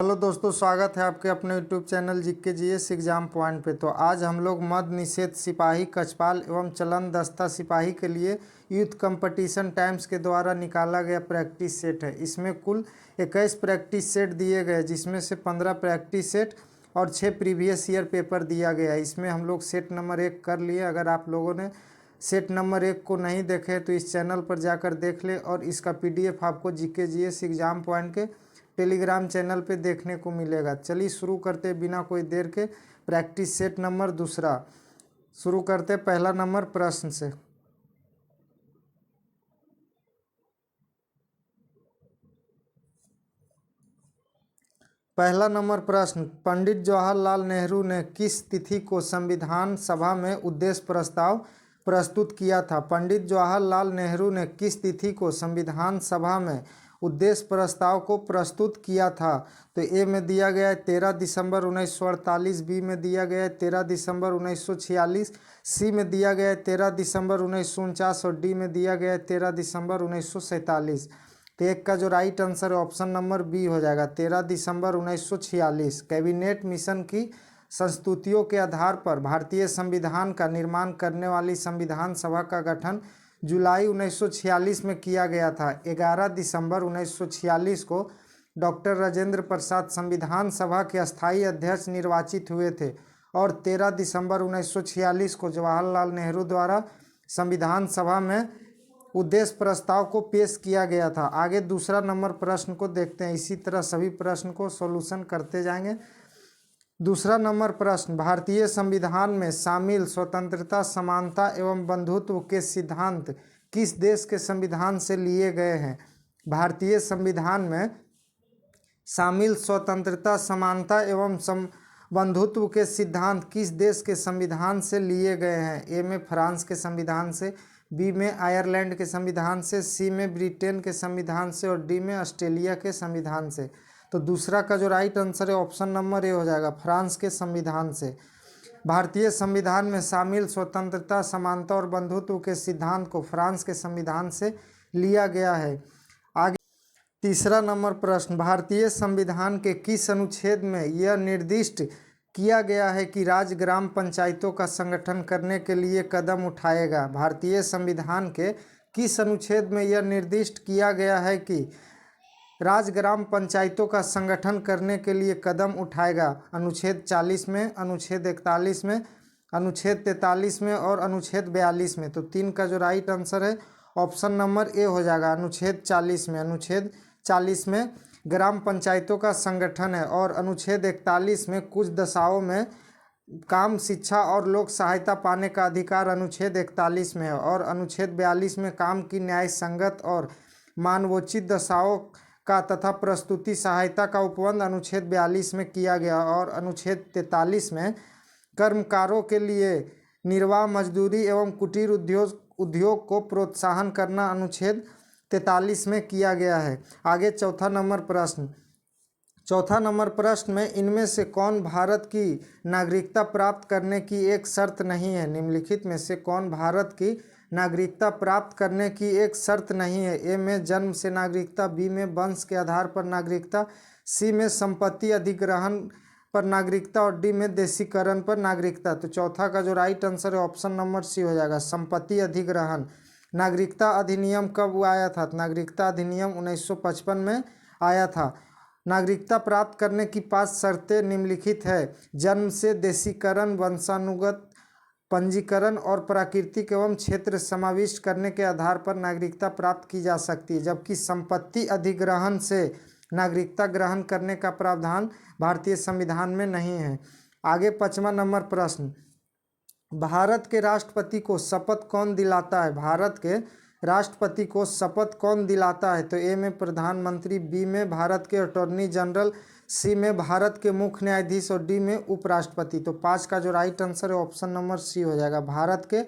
Hello दोस्तों, स्वागत है आपके अपने YouTube channel GK GS exam point पे। तो आज हम लोग मद निषेध सिपाही कछपाल एवं चलन दस्ता सिपाही के लिए यूथ कंपटीशन टाइम्स के द्वारा निकाला गया प्रैक्टिस सेट है। इसमें कुल 21 प्रैक्टिस सेट दिए गए, जिसमें से 15 प्रैक्टिस सेट और 6 प्रीवियस ईयर पेपर दिया गया है। इसमें हम लोग सेट नंबर 1 कर लिए। अगर आप लोगों ने सेट नंबर 1 को नहीं देखे तो इस चैनल पर जाकर देख ले, और इसका PDF आपको जीके जीएस एग्जाम पॉइंट के टेलीग्राम चैनल पे देखने को मिलेगा। चलिए शुरू करते बिना कोई देर के। प्रैक्टिस सेट नंबर 2 शुरू करते पहला नंबर प्रश्न से। पहला नंबर प्रश्न, पंडित जवाहरलाल नेहरू ने किस तिथि को संविधान सभा में उद्देश्य प्रस्ताव प्रस्तुत किया था? पंडित जवाहरलाल नेहरू ने किस तिथि को संविधान सभा में उद्देश्य प्रस्ताव को प्रस्तुत किया था? तो ए में दिया गया है 13 दिसंबर 1948, बी में दिया गया है 13 दिसंबर 1946, सी में दिया गया है 13 दिसंबर 1949 और डी में दिया गया है 13 दिसंबर 1947। तो एक का जो राइट आंसर है ऑप्शन नंबर बी हो जाएगा, 13 दिसंबर 1946। कैबिनेट मिशन की संस्तुतियों के आधार पर भारतीय संविधान का निर्माण करने वाली संविधान सभा का गठन जुलाई 1946 में किया गया था। 11 दिसंबर 1946 को डॉक्टर राजेंद्र प्रसाद संविधान सभा के अस्थायी अध्यक्ष निर्वाचित हुए थे और 13 दिसंबर 1946 को जवाहरलाल नेहरू द्वारा संविधान सभा में उद्देश्य प्रस्ताव को पेश किया गया था। आगे दूसरा नंबर प्रश्न को देखते हैं। इसी तरह सभी प्रश्न को सॉल्यूशन करते जाएंगे। दूसरा नंबर प्रश्न, भारतीय संविधान में शामिल स्वतंत्रता, समानता एवं बंधुत्व के सिद्धांत किस देश के संविधान से लिए गए हैं? भारतीय संविधान में शामिल स्वतंत्रता, समानता एवं बंधुत्व के सिद्धांत किस देश के संविधान से लिए गए हैं? ए में फ्रांस के संविधान से, बी में आयरलैंड के संविधान से, सी में ब्रिटेन के संविधान से और डी में ऑस्ट्रेलिया के संविधान से। तो दूसरा का जो राइट आंसर है ऑप्शन नंबर ए हो जाएगा, फ्रांस के संविधान से। भारतीय संविधान में शामिल स्वतंत्रता, समानता और बंधुत्व के सिद्धांत को फ्रांस के संविधान से लिया गया है। आगे तीसरा नंबर प्रश्न, भारतीय संविधान के किस अनुच्छेद में यह निर्दिष्ट किया गया है कि राज्य ग्राम पंचायतों का संगठन करने के लिए कदम उठाएगा? भारतीय संविधान के किस अनुच्छेद में यह निर्दिष्ट किया गया है कि राज्य ग्राम पंचायतों का संगठन करने के लिए कदम उठाएगा? अनुच्छेद 40 में, अनुच्छेद 41 में, अनुच्छेद 43 में और अनुच्छेद 42 में। तो 3 का जो राइट आंसर है ऑप्शन नंबर ए हो जाएगा, अनुच्छेद 40 में। अनुच्छेद 40 में ग्राम पंचायतों का संगठन है और अनुच्छेद 41 में कुछ दशाओं में काम, शिक्षा और लोक सहायता पाने का अधिकार अनुच्छेद 41 में है और अनुच्छेद 42 में काम की न्याय संगत और मानवोचित दशाओं का तथा प्रस्तुति सहायता का उपबंध अनुच्छेद 42 में किया गया और अनुच्छेद 43 में कर्मकारों के लिए निर्वाह मजदूरी एवं कुटीर उद्योग को प्रोत्साहन करना अनुच्छेद 43 में किया गया है। आगे चौथा नंबर प्रश्न में इनमें से कौन भारत की नागरिकता प्राप्त करने की एक शर्त नहीं है? निम्नलिखित में से कौन भारत की नागरिकता प्राप्त करने की एक शर्त नहीं है? ए में जन्म से नागरिकता, बी में वंश के आधार पर नागरिकता, सी में संपत्ति अधिग्रहण पर नागरिकता और डी में देशीकरण पर नागरिकता। तो चौथा का जो राइट आंसर है ऑप्शन नंबर सी हो जाएगा, संपत्ति अधिग्रहण। नागरिकता अधिनियम कब आया था? नागरिकता अधिनियम 1955 में आया था। नागरिकता प्राप्त करने की 5 शर्तें निम्नलिखित है। जन्म से, देशीकरण, वंशानुगत पंजीकरण और प्राकृतिक एवं क्षेत्र समाविष्ट करने के आधार पर नागरिकता प्राप्त की जा सकती है, जबकि संपत्ति अधिग्रहण से नागरिकता ग्रहण करने का प्रावधान भारतीय संविधान में नहीं है। आगे 5वां नंबर प्रश्न, भारत के राष्ट्रपति को शपथ कौन दिलाता है? भारत के राष्ट्रपति को शपथ कौन दिलाता है? तो ए में प्रधानमंत्री, बी में भारत के अटॉर्नी जनरल, सी में भारत के मुख्य न्यायाधीश और डी में उपराष्ट्रपति। तो 5 का जो राइट आंसर है ऑप्शन नंबर सी हो जाएगा, भारत के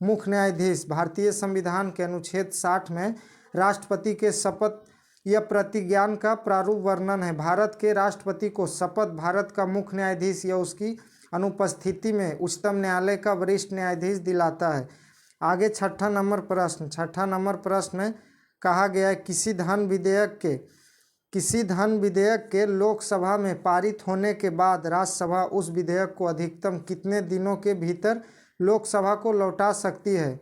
मुख्य न्यायाधीश। भारतीय संविधान के अनुच्छेद 60 में राष्ट्रपति के शपथ यह प्रतिज्ञान का प्रारूप वर्णन है। भारत के राष्ट्रपति को शपथ भारत का मुख्य न्यायाधीश या उसकी अनुपस्थिति में उच्चतम न्यायालय का वरिष्ठ न्यायाधीश दिलाता है। आगे छठा नंबर प्रश्न में कहा गया है किसी धन विधेयक के किसी धन विधेयक के लोकसभा में पारित होने के बाद राज्यसभा उस विधेयक को अधिकतम कितने दिनों के भीतर लोकसभा को लौटा सकती है?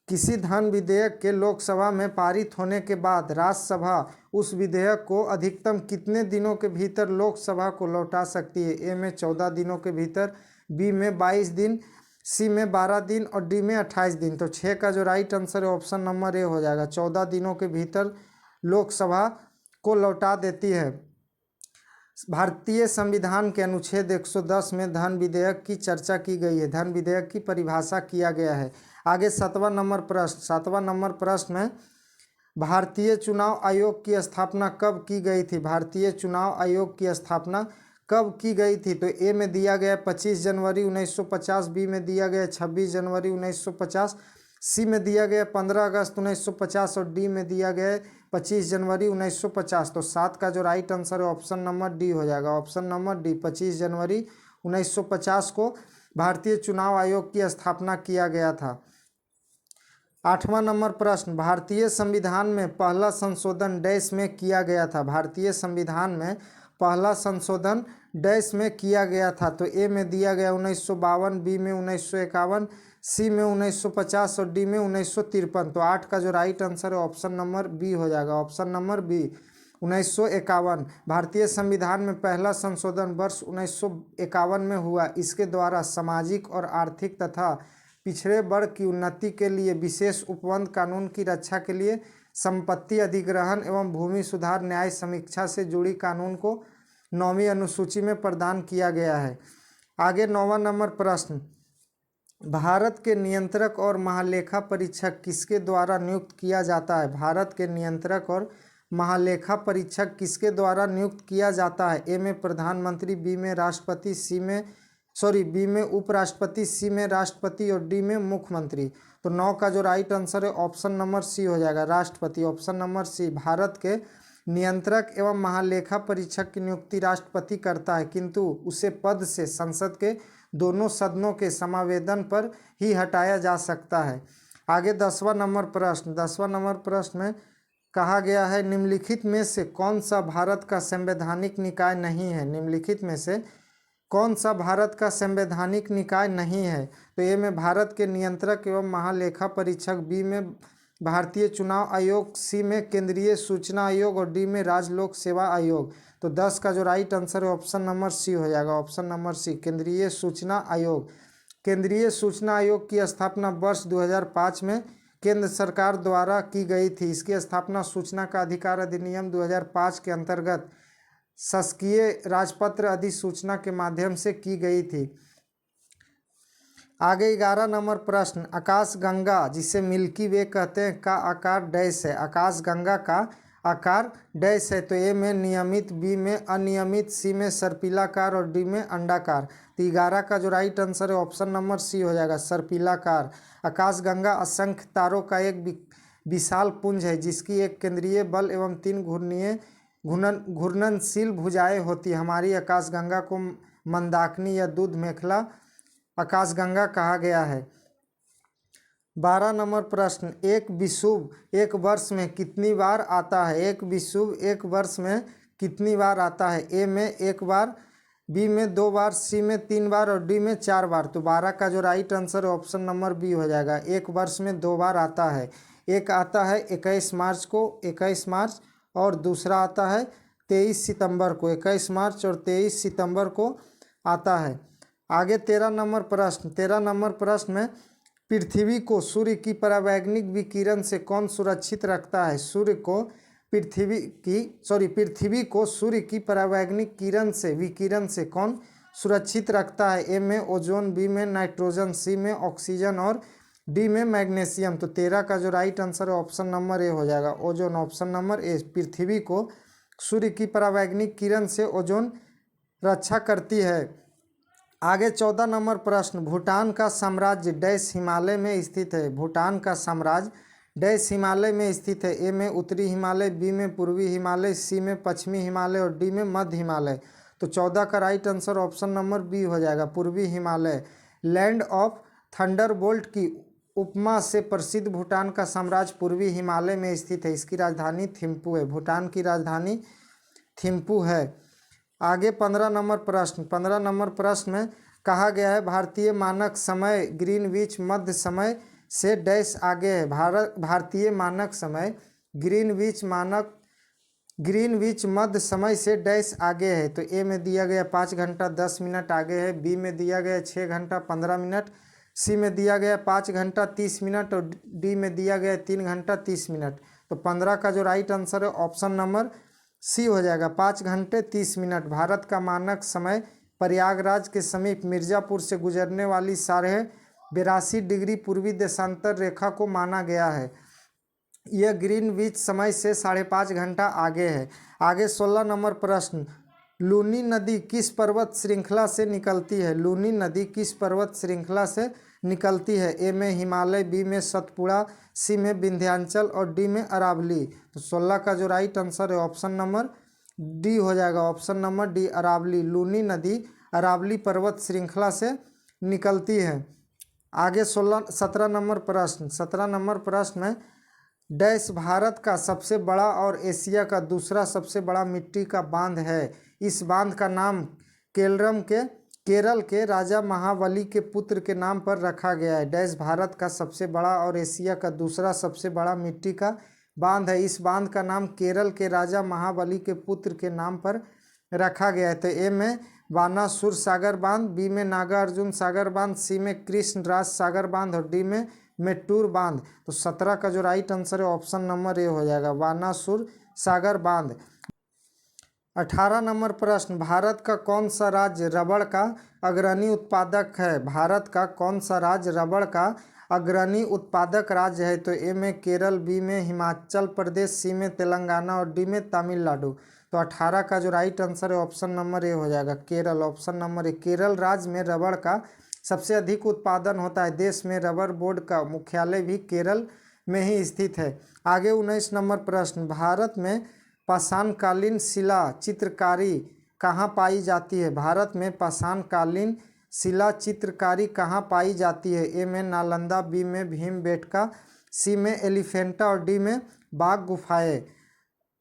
किसी धन विधेयक के लोकसभा में पारित होने के बाद राज्यसभा उस विधेयक को अधिकतम कितने दिनों के भीतर लोकसभा को लौटा सकती है? ए में 14 दिनों के भीतर, बी में 22 दिन, सी में 12 दिन और डी में 28 दिन। तो 6 का जो राइट आंसर है ऑप्शन नंबर ए हो जाएगा। 14 दिनों के भीतर लोकसभा को लौटा देती है। भारतीय संविधान के अनुच्छेद 110 में धन विधेयक की चर्चा की गई है। धन विधेयक की परिभाषा किया गया है। आगे 7वां नंबर प्रश्न में भारतीय चुनाव आयोग की स्थापना कब की गई थी? भारतीय चुनाव आयोग की स्थापना कब की गई थी? तो ए में दिया गया 25 जनवरी 1950, बी में दिया गया 26 जनवरी 1950, सी में दिया गया 15 अगस्त 1950 और डी में दिया गया 25 जनवरी 1950। तो 7 का जो राइट आंसर है ऑप्शन नंबर डी हो जाएगा। ऑप्शन नंबर डी, 25 जनवरी 1950 को भारतीय चुनाव आयोग की स्थापना किया गया था। 8वां नंबर प्रश्न, भारतीय संविधान में पहला संशोधन डैश में किया गया था? भारतीय संविधान में पहला संशोधन डैश में किया गया था? तो ए में दिया गया 1952, बी में 1951, सी में 1950 और डी में 1953। तो 8 का जो राइट आंसर है ऑप्शन नंबर बी हो जाएगा। Option number B, 1951। भारतीय संविधान में पहला संशोधन वर्ष 1951 में हुआ। इसके द्वारा सामाजिक और आर्थिक तथा पिछड़े वर्ग की उन्नति के लिए विशेष उपबंध कानून की रक्षा के लिए संपत्ति अधिग्रहण एवं भूमि सुधार न्याय समीक्षा से जुड़ी कानून को 9वीं अनुसूची में प्रदान किया गया है। आगे 9वां नंबर प्रश्न, भारत के नियंत्रक और महालेखा परीक्षक किसके द्वारा नियुक्त किया जाता है? भारत के नियंत्रक और महालेखा परीक्षक किसके द्वारा नियुक्त किया जाता है? ए में प्रधानमंत्री, बी में राष्ट्रपति, बी में उपराष्ट्रपति, सी में राष्ट्रपति और डी में मुख्यमंत्री। तो 9 का जो राइट आंसर है ऑप्शन नंबर सी हो जाएगा, राष्ट्रपति। ऑप्शन नंबर सी, भारत के नियंत्रक एवं महालेखा परीक्षक की नियुक्ति राष्ट्रपति करता है, किंतु उसे पद से संसद के दोनों सदनों के समावेदन पर ही हटाया जा सकता है। आगे 10वां नंबर प्रश्न में कहा गया है, निम्नलिखित में से कौन सा भारत का संवैधानिक निकाय नहीं है? निम्नलिखित में से कौन सा भारत का संवैधानिक निकाय नहीं है? तो ए में भारत के नियंत्रक एवं महालेखा परीक्षक, बी में भारतीय चुनाव आयोग, सी में केंद्रीय सूचना आयोग और डी में राज्य लोक सेवा आयोग। तो 10 का जो राइट आंसर है ऑप्शन नंबर सी हो जाएगा। ऑप्शन नंबर सी, केंद्रीय सूचना आयोग। केंद्रीय सूचना आयोग की स्थापना वर्ष 2005 में केंद्र सरकार द्वारा की गई थी। इसकी स्थापना सूचना का अधिकार अधिनियम 2005 के अंतर्गत शासकीय राजपत्र अधिसूचना के माध्यम से की गई थी। आगे 11 नंबर प्रश्न, आकाशगंगा जिसे मिल्की वे कहते हैं का आकार डैश है? आकाशगंगा का आकार डैश है? तो ए में नियमित, बी में अनियमित, सी में सर्पिलाकार और डी में अंडाकार। तो 11 का जो राइट आंसर है ऑप्शन नंबर सी हो जाएगा, सर्पिलाकार। आकाशगंगा असंख्य तारों का एक विशाल पुंज है जिसकी एक केंद्रीय बल एवं 3 घूर्णनशील भुजाएं होती है। हमारी आकाशगंगा को मंदाकिनी या दूध मेखला आकाशगंगा कहा गया है। 12 नंबर प्रश्न, एक विषुव एक वर्ष में कितनी बार आता है? एक विषुव एक वर्ष में कितनी बार आता है? ए में 1 बार, बी में 2 बार, सी में 3 बार और डी में 4 बार। तो 12 का जो राइट आंसर है ऑप्शन नंबर बी हो जाएगा। एक वर्ष में 2 बार आता है। एक आता है 21 मार्च और दूसरा आता है 23 सितंबर को। 21 मार्च और 23 सितंबर को आता है। आगे 13 नंबर प्रश्न में पृथ्वी को सूर्य की परावैंगनिक विकिरण से कौन सुरक्षित रखता है? पृथ्वी को सूर्य की परावैंगनिक विकिरण से कौन सुरक्षित रखता है? ए में ओजोन, बी में नाइट्रोजन, सी में ऑक्सीजन और डी में मैग्नीशियम। तो 13 का जो राइट आंसर है ऑप्शन नंबर ए हो जाएगा, ओजोन। ऑप्शन नंबर ए, पृथ्वी को सूर्य की परावैंगनिक किरण से ओजोन रक्षा करती है। आगे 14 नंबर प्रश्न, भूटान का साम्राज्य डैश हिमालय में स्थित है? भूटान का साम्राज्य डैश हिमालय में स्थित है? ए में उत्तरी हिमालय, बी में पूर्वी हिमालय, सी में पश्चिमी हिमालय और डी में मध्य हिमालय। तो 14 का right answer option number B हो जाएगा, पूर्वी हिमालय। लैंड ऑफ थंडरबोल्ट की उपमा से प्रसिद्ध भूटान का साम्राज्य पूर्वी हिमालय में स्थित है। इसकी राजधानी थिम्पू है। भूटान की राजधानी थिम्पू है। आगे 15 नंबर प्रश्न में कहा गया है भारतीय मानक समय ग्रीनविच मध्य समय से डैश आगे है। भारतीय मानक समय ग्रीनविच मध्य समय से डैश आगे है। तो ए में दिया गया 5 घंटा 10 मिनट आगे है, बी में दिया गया 6 घंटा 15 मिनट, सी में दिया गया 5 घंटा 30 मिनट और डी में दिया गया 3 घंटा 30 मिनट। तो 15 का जो राइट आंसर है ऑप्शन नंबर सी हो जाएगा, 5 घंटे 30 मिनट। भारत का मानक समय प्रयागराज के समीप मिर्जापुर से गुजरने वाली 82.5 डिग्री पूर्वी देशांतर रेखा को माना गया है। यह ग्रीनविच समय से 5.5 घंटा आगे है। आगे 16 नंबर प्रश्न, लूनी नदी किस पर्वत श्रृंखला से निकलती है? लूनी नदी किस पर्वत श्रृंखला से निकलती है? ए में हिमालय, बी में सतपुड़ा, सी में विंध्याचल और डी में अरावली। तो 16 का जो राइट आंसर है ऑप्शन नंबर डी हो जाएगा, option number D Aravalli. Luni नदी अरावली पर्वत श्रृंखला से निकलती है। आगे 17 नंबर प्रश्न में डैश भारत का सबसे बड़ा और एशिया का दूसरा सबसे बड़ा मिट्टी का बांध है। इस बांध का नाम केरल के राजा महाबली के पुत्र के नाम पर रखा गया है। डैश भारत का सबसे बड़ा और एशिया का दूसरा सबसे बड़ा मिट्टी का बांध है। इस बांध का नाम केरल के राजा महाबली के पुत्र के नाम पर रखा गया है। तो ए में बानासुर सागर बांध, बी में नागार्जुन सागर बांध, सी में कृष्णराज सागर बांध और डी में मेट्टूर बांध। तो 17 का जो राइट आंसर है ऑप्शन नंबर ए हो जाएगा, बानासुर सागर बांध। 18 नंबर प्रश्न, भारत का कौन सा राज्य रबड़ का अग्रणी उत्पादक है? भारत का कौन सा राज्य रबड़ का अग्रणी उत्पादक राज्य है? तो ए में केरल, बी में हिमाचल प्रदेश, सी में तेलंगाना और डी में तमिलनाडु। तो 18 का जो राइट आंसर है ऑप्शन नंबर ए हो जाएगा, केरल, ऑप्शन नंबर ए। केरल राज्य में रबड़ का सबसे अधिक उत्पादन होता है। देश में रबर बोर्ड का मुख्यालय भी केरल में ही स्थित है। आगे 19 नंबर प्रश्न, भारत में पाषाणकालीन शिला चित्रकारी कहाँ पाई जाती है? भारत में पाषाणकालीन शिला चित्रकारी कहाँ पाई जाती है? ए में नालंदा, बी में भीमबेटका, सी में एलिफेंटा और डी में बाघ गुफाएं।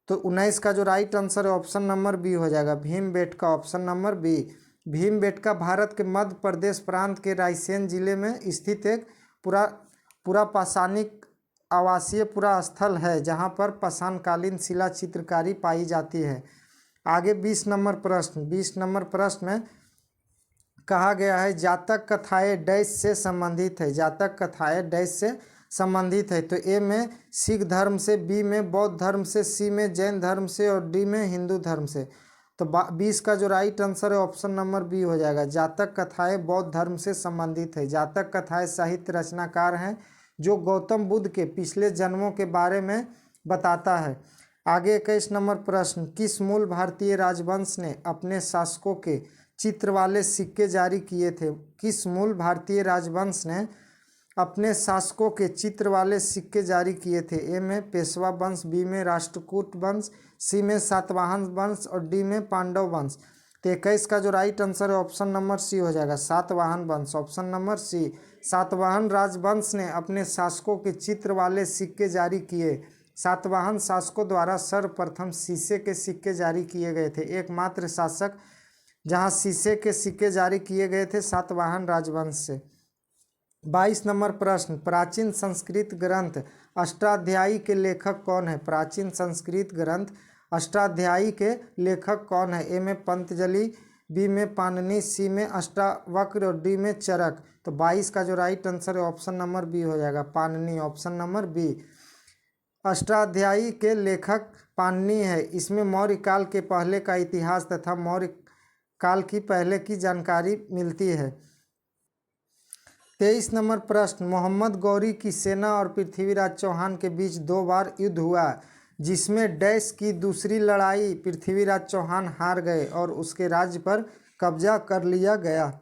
तो 19 का जो राइट आंसर है ऑप्शन नंबर बी हो जाएगा, Bhimbetka, option number B. Bhimbetka Bharat के मध्य प्रदेश प्रांत के रायसेन जिले में स्थित एक पूरा पाषाणिक आवासीय पूरा स्थल है जहां पर पाषाणकालीन शिला चित्रकारी पाई जाती है। आगे 20 नंबर प्रश्न में कहा गया है जातक कथाएं डैश से संबंधित है। जातक कथाएं डैश से संबंधित है। तो ए में सिख धर्म से, बी में बौद्ध धर्म से, सी में जैन धर्म से और डी में हिंदू धर्म से। तो 20 का जो राइट आंसर है ऑप्शन नंबर बी हो जाएगा, जातक कथाएं बौद्ध धर्म से संबंधित है। जातक कथाएं साहित्य रचनाकार हैं जो गौतम बुद्ध के पिछले जन्मों के बारे में बताता है। आगे 21 नंबर प्रश्न, किस मूल भारतीय राजवंश ने अपने शासकों के चित्र वाले सिक्के जारी किए थे? किस मूल भारतीय राजवंश ने अपने शासकों के चित्र वाले सिक्के जारी किए थे? ए में पेशवा वंश, बी में राष्ट्रकूट वंश, सी में सातवाहन वंश और डी में पांडव वंश। तो 21 का जो राइट आंसर है ऑप्शन नंबर सी हो जाएगा, सातवाहन वंश, ऑप्शन नंबर सी। सातवाहन राजवंश ने अपने शासकों के चित्र वाले सिक्के जारी किए। सातवाहन शासकों द्वारा सर्वप्रथम शीशे के सिक्के जारी किए गए थे। एकमात्र शासक जहां शीशे के सिक्के जारी किए गए थे सातवाहन राजवंश से। 22 नंबर प्रश्न, प्राचीन संस्कृत ग्रंथ अष्टाध्यायी के लेखक कौन है? प्राचीन संस्कृत ग्रंथ अष्टाध्यायी के लेखक कौन है? ए में पंतजलि, बी में पाणिनि, सी में अष्टावक्र और डी में चरक। तो 22 का जो राइट आंसर है ऑप्शन नंबर बी हो जाएगा, Panini, option number B. Ashtadhyayi के लेखक पाणिनि है। इसमें मौर्य काल के पहले का इतिहास तथा मौर्य काल की पहले की जानकारी मिलती है। 23 नंबर प्रश्न, मोहम्मद गौरी की सेना और पृथ्वीराज चौहान के बीच 2 बार युद्ध हुआ जिसमें डैश की दूसरी लड़ाई पृथ्वीराज चौहान हार गए और उसके राज्य पर कब्जा कर लिया गया।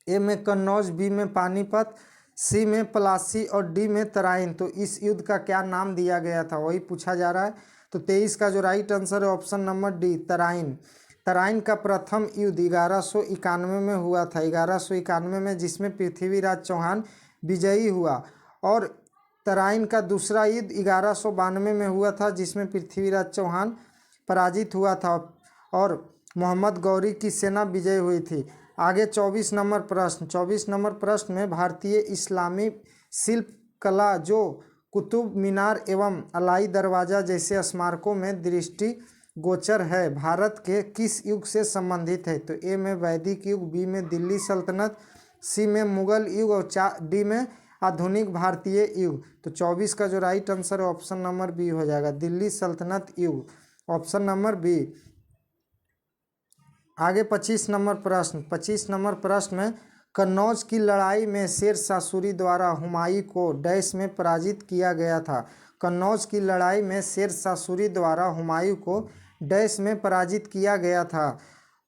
ए में कन्नौज, बी में पानीपत, सी में पलासी और डी में तराइन। तो इस युद्ध का क्या नाम दिया गया था वही पूछा जा रहा है। तो 23 का जो राइट आंसर है option number D, Tarain. Tarain का प्रथम युद्ध 1191 में हुआ था, 1191 में, जिसमें पृथ्वीराज चौहान विजयी हुआ। और तराइन का दूसरा युद्ध 1192 में हुआ था जिसमें पृथ्वीराज चौहान पराजित हुआ था और मोहम्मद गौरी की सेना विजय हुई थी। आगे 24 नंबर प्रश्न में भारतीय इस्लामी शिल्प कला जो कुतुब मीनार एवं अलाई दरवाज़ा जैसे स्मारकों में दृष्टि गोचर है, भारत के किस युग से संबंधित है? तो ए में वैदिक युग, बी में दिल्ली सल्तनत, सी में मुगल युग और डी में आधुनिक भारतीय युग। तो 24 का जो राइट आंसर है ऑप्शन नंबर बी हो जाएगा, दिल्ली सल्तनत युग, ऑप्शन नंबर बी। आगे 25 नंबर प्रश्न में कन्नौज की लड़ाई में शेर शाह सूरी द्वारा हुमायूं को डैश में पराजित किया गया था। कन्नौज की लड़ाई में शेर शाह सूरी द्वारा हुमायूं को डैश में पराजित किया गया था।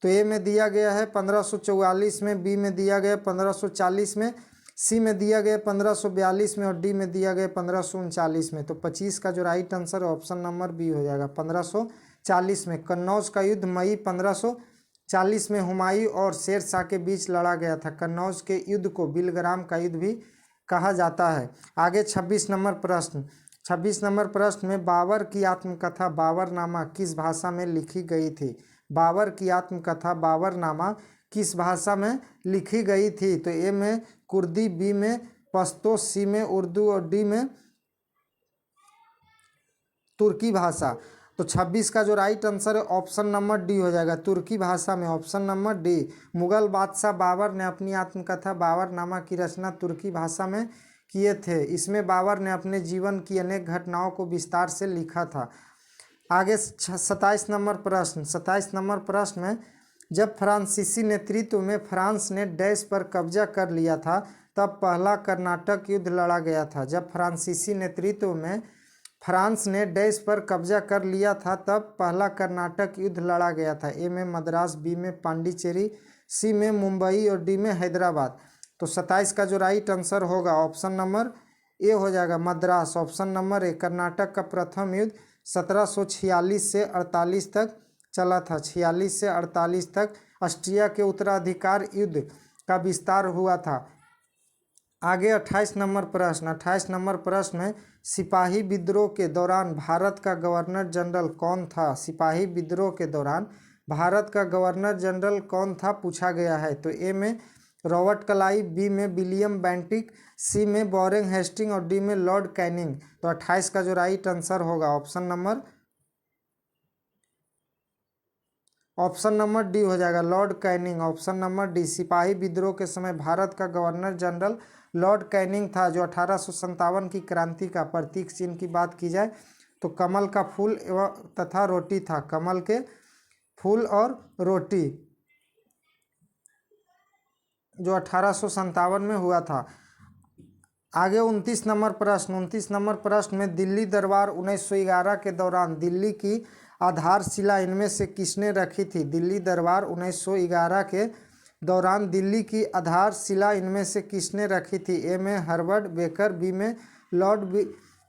तो ए में दिया गया है 1544 में, बी में दिया गया 1540 में, सी में दिया गया 1542 में और डी में दिया गया 1539 में। तो 25 का जो राइट आंसर है ऑप्शन नंबर बी हो जाएगा, 1540 में। कन्नौज का युद्ध मई 1540 में हुमायूं और शेर शाह के बीच लड़ा गया था। कन्नौज के युद्ध को बिलग्राम का युद्ध भी कहा जाता है। आगे 26 नंबर प्रश्न में बाबर की आत्मकथा बाबरनामा किस भाषा में लिखी गई थी? बाबर की आत्मकथा बाबरनामा किस भाषा में लिखी गई थी? तो ए में कुर्दी, बी में पश्तो, सी में उर्दू और डी में तुर्की भाषा। तो 26 का जो राइट आंसर है ऑप्शन नंबर डी हो जाएगा, तुर्की भाषा में, ऑप्शन नंबर डी। मुगल बादशाह बाबर ने अपनी आत्मकथा बाबरनामा की रचना तुर्की भाषा में किए थे। इसमें बाबर ने अपने जीवन की अनेक घटनाओं को विस्तार से लिखा था। आगे 27 नंबर प्रश्न में जब फ्रांसीसी नेतृत्व में फ्रांस ने डैश पर कब्जा कर लिया था तब पहला कर्नाटक युद्ध लड़ा गया था। जब फ्रांसीसी नेतृत्व में फ्रांस ने डैश पर कब्जा कर लिया था तब पहला कर्नाटक युद्ध लड़ा गया था। ए में मद्रास, बी में पांडिचेरी, सी में मुंबई और डी में हैदराबाद। तो 27 का जो राइट आंसर होगा ऑप्शन नंबर ए हो जाएगा, मद्रास, ऑप्शन नंबर ए। कर्नाटक का प्रथम युद्ध 1746 से 48 तक चला था। 46 से 48 तक ऑस्ट्रिया के उत्तराधिकार युद्ध का विस्तार हुआ था। आगे 28 नंबर प्रश्न में सिपाही विद्रोह के दौरान भारत का गवर्नर जनरल कौन था? सिपाही विद्रोह के दौरान भारत का गवर्नर जनरल कौन था पूछा गया है। तो ए में रॉबर्ट क्लाइव, बी में विलियम बेंटिक, सी में वॉरेन हेस्टिंग और डी में लॉर्ड कैनिंग। तो 28 का जो राइट आंसर होगा ऑप्शन नंबर डी हो जाएगा, Lord Canning, option number D. सिपाही विद्रोह के समय भारत का गवर्नर जनरल लॉर्ड कैनिंग था, जो 1857 की क्रांति का प्रतीक चिन्ह की बात की जाए तो कमल का फूल एवं तथा रोटी था। कमल के फूल और रोटी जो 1857 में हुआ था। आगे 29 नंबर प्रश्न में दिल्ली दरबार 1911 के दौरान दिल्ली की आधारशिला इनमें से किसने रखी थी? दिल्ली दरबार 1911 के दौरान दिल्ली की आधारशिला इनमें से किसने रखी थी? ए में हर्बर्ट बेकर, बी में लॉर्ड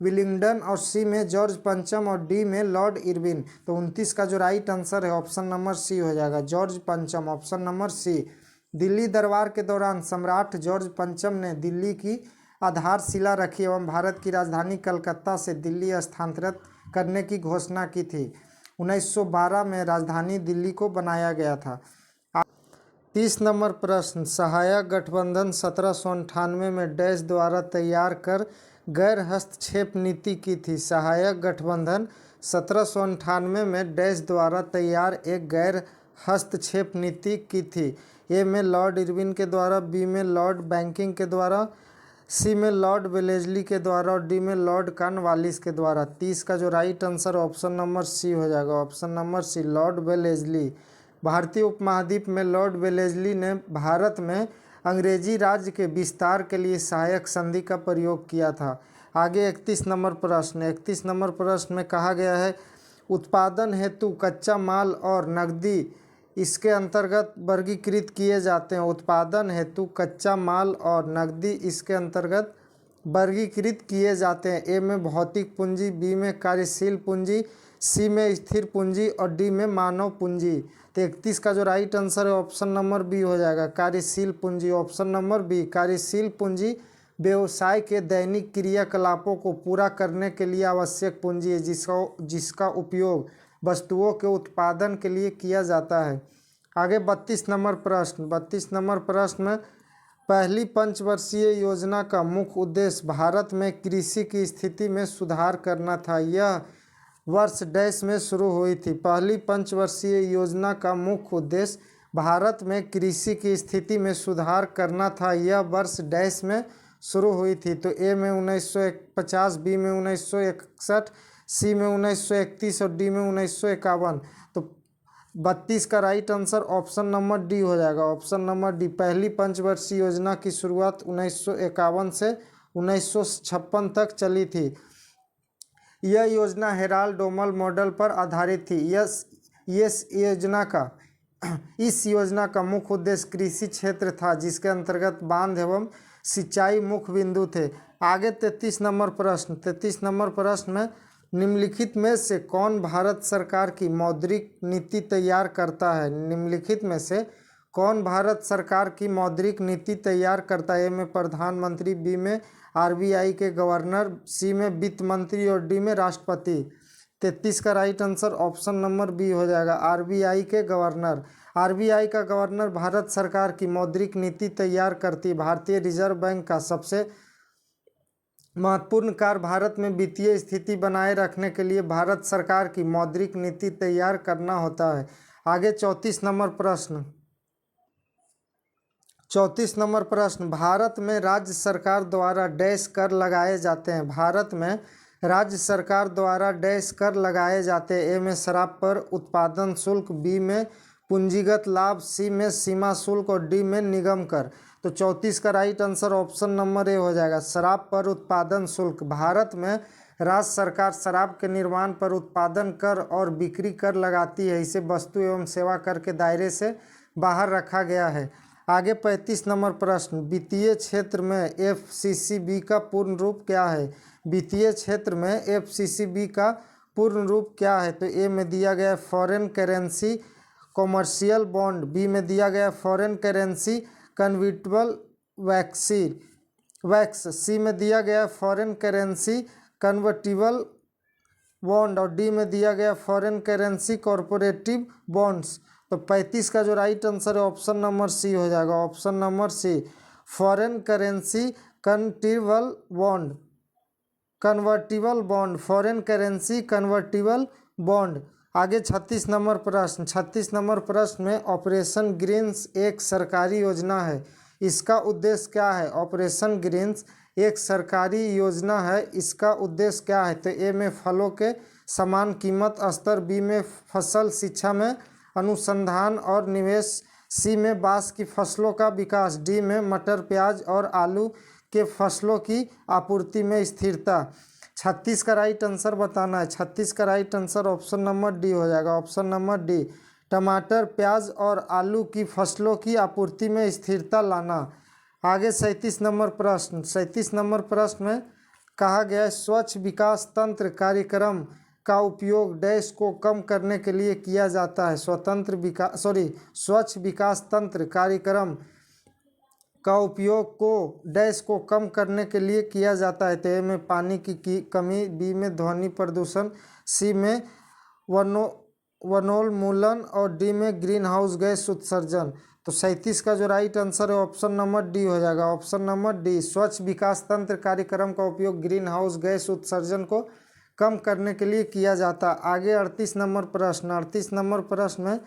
विलिंगडन और सी में जॉर्ज पंचम और डी में लॉर्ड इरविन। तो 29 का जो राइट आंसर है ऑप्शन नंबर सी हो जाएगा, जॉर्ज पंचम, ऑप्शन नंबर सी। दिल्ली दरबार के दौरान सम्राट जॉर्ज पंचम ने दिल्ली की आधारशिला रखी एवं भारत की राजधानी कलकत्ता से दिल्ली स्थानांतरित करने की घोषणा की थी। 1912 में राजधानी दिल्ली को बनाया गया था। 30 नंबर प्रश्न सहायक गठबंधन 1798 में डैश द्वारा तैयार कर गैर हस्तक्षेप नीति की थी। सहायक गठबंधन 1798 में डैश द्वारा तैयार एक गैर हस्तक्षेप नीति की थी। ए में लॉर्ड इरविन के द्वारा, बी में लॉर्ड बैंकिंग के द्वारा, सी में लॉर्ड वेलेस्ली के द्वारा और डी में लॉर्ड कॉर्नवालिस के द्वारा। 30 का जो right answer option number C हो जाएगा, option number C, Lord Wellesley. भारतीय उपमहाद्वीप में लॉर्ड वेलेस्ली ने भारत में अंग्रेजी राज्य के विस्तार के लिए सहायक संधि का प्रयोग किया था। आगे 31 नंबर प्रश्न में कहा गया है उत्पादन हेतु कच्चा माल और नकदी इसके अंतर्गत वर्गीकृत किए जाते हैं। उत्पादन हेतु कच्चा माल और नकदी इसके अंतर्गत वर्गीकृत किए जाते हैं। ए में भौतिक पूंजी, बी में कार्यशील पूंजी, सी में स्थिर पूंजी और डी में मानव पूंजी। तो 31 का जो राइट आंसर है ऑप्शन नंबर बी हो जाएगा, कार्यशील पूंजी, ऑप्शन नंबर बी। कार्यशील पूंजी व्यवसाय के दैनिक क्रियाकलापों को पूरा करने के लिए आवश्यक पूंजी है जिसका उपयोग वस्तुओं के उत्पादन के लिए किया जाता है। आगे 32 नंबर प्रश्न। 32 नंबर प्रश्न में पहली पंचवर्षीय योजना का मुख्य उद्देश्य भारत में कृषि की स्थिति में सुधार करना था। यह वर्ष डैश में शुरू हुई थी। पहली पंचवर्षीय योजना का मुख्य उद्देश्य भारत में कृषि की स्थिति में सुधार करना था। यह वर्ष डैश में शुरू हुई थी। तो ए में 1950, बी में 1961, सी में 1931 और डी में 1951। तो 32 का right answer option number D हो जाएगा। Option number D. पहली पंचवर्षीय योजना की शुरुआत 1951 से 1956 तक चली थी। यह योजना हेराल्ड डोमल मॉडल पर आधारित थी। इस योजना का मुख्य उद्देश्य कृषि क्षेत्र था, जिसके अंतर्गत बांध एवं सिंचाई मुख्य बिंदु थे। आगे 33 नंबर प्रश्न। 33 नंबर प्रश्न में निम्नलिखित में से कौन भारत सरकार की मौद्रिक नीति तैयार करता है? निम्नलिखित में से कौन भारत सरकार की मौद्रिक नीति तैयार करता है? ए में प्रधानमंत्री, बी में आरबीआई के गवर्नर, सी में वित्त मंत्री और डी में राष्ट्रपति। 33 का right answer option number B हो जाएगा, आरबीआई के गवर्नर। आरबीआई का गवर्नर भारत सरकार की मौद्रिक नीति तैयार करती है। भारतीय रिजर्व बैंक का सबसे महत्वपूर्ण कार्य भारत में वित्तीय स्थिति बनाए रखने के लिए भारत सरकार की मौद्रिक नीति तैयार करना होता है। आगे 34 नंबर प्रश्न। 34 नंबर प्रश्न। भारत में राज्य सरकार द्वारा डैश कर लगाए जाते हैं। भारत में राज्य सरकार द्वारा डैश कर लगाए जाते हैं। ए में शराब पर उत्पादन शुल्क, बी में पूंजीगत लाभ, सी में सीमा शुल्क और डी में निगम कर। तो 34 का right answer option number A हो जाएगा, शराब पर उत्पादन शुल्क। भारत में राज्य सरकार शराब के निर्माण पर उत्पादन कर और बिक्री कर लगाती है। इसे वस्तु एवं सेवा कर के दायरे से बाहर रखा गया है। आगे 35 नंबर प्रश्न। वित्तीय क्षेत्र में एफसीसीबी का पूर्ण रूप क्या है? वित्तीय क्षेत्र में एफसीसीबी का पूर्ण रूप क्या है? तो ए में दिया गया foreign currency commercial bond, B में दिया गया foreign currency convertible wax, C में दिया गया फॉरेन करेंसी कन्वर्टिबल बॉन्ड और डी में दिया गया फॉरेन करेंसी कॉरपोरेटिव बॉन्ड्स। तो 35 का जो राइट आंसर है ऑप्शन नंबर सी हो जाएगा, option number C, foreign currency convertible bond, foreign currency convertible bond. आगे 36 नंबर प्रश्न। 36 नंबर प्रश्न में ऑपरेशन ग्रीन्स एक सरकारी योजना है। इसका उद्देश्य क्या है? ऑपरेशन ग्रीन्स एक सरकारी योजना है, इसका उद्देश्य क्या है? तो ए में फलों के समान कीमत स्तर, बी में फसल शिक्षा में अनुसंधान और निवेश, सी में बांस की फसलों का विकास, डी में मटर, प्याज और आलू के फसलों की आपूर्ति में स्थिरता। 36 का राइट आंसर बताना है। 36 का right answer option number D हो जाएगा, ऑप्शन नंबर डी, टमाटर, प्याज और आलू की फसलों की आपूर्ति में स्थिरता लाना। आगे 37 नंबर प्रश्न। 37 नंबर प्रश्न में कहा गया है स्वच्छ विकास तंत्र कार्यक्रम का उपयोग डैश को कम करने के लिए किया जाता है। स्वच्छ विकास तंत्र कार्यक्रम का उपयोग को डैश को कम करने के लिए किया जाता है। तो ए में पानी की कमी, बी में ध्वनि प्रदूषण, सी में वनोन्मूलन और डी में ग्रीन हाउस गैस उत्सर्जन। तो 37 का जो राइट आंसर है ऑप्शन नंबर डी हो जाएगा, ऑप्शन नंबर डी, स्वच्छ विकास तंत्र कार्यक्रम का उपयोग ग्रीन हाउस गैस उत्सर्जन को कम करने के लिए किया जाता है। आगे 38 नंबर प्रश्न। 38 नंबर प्रश्न में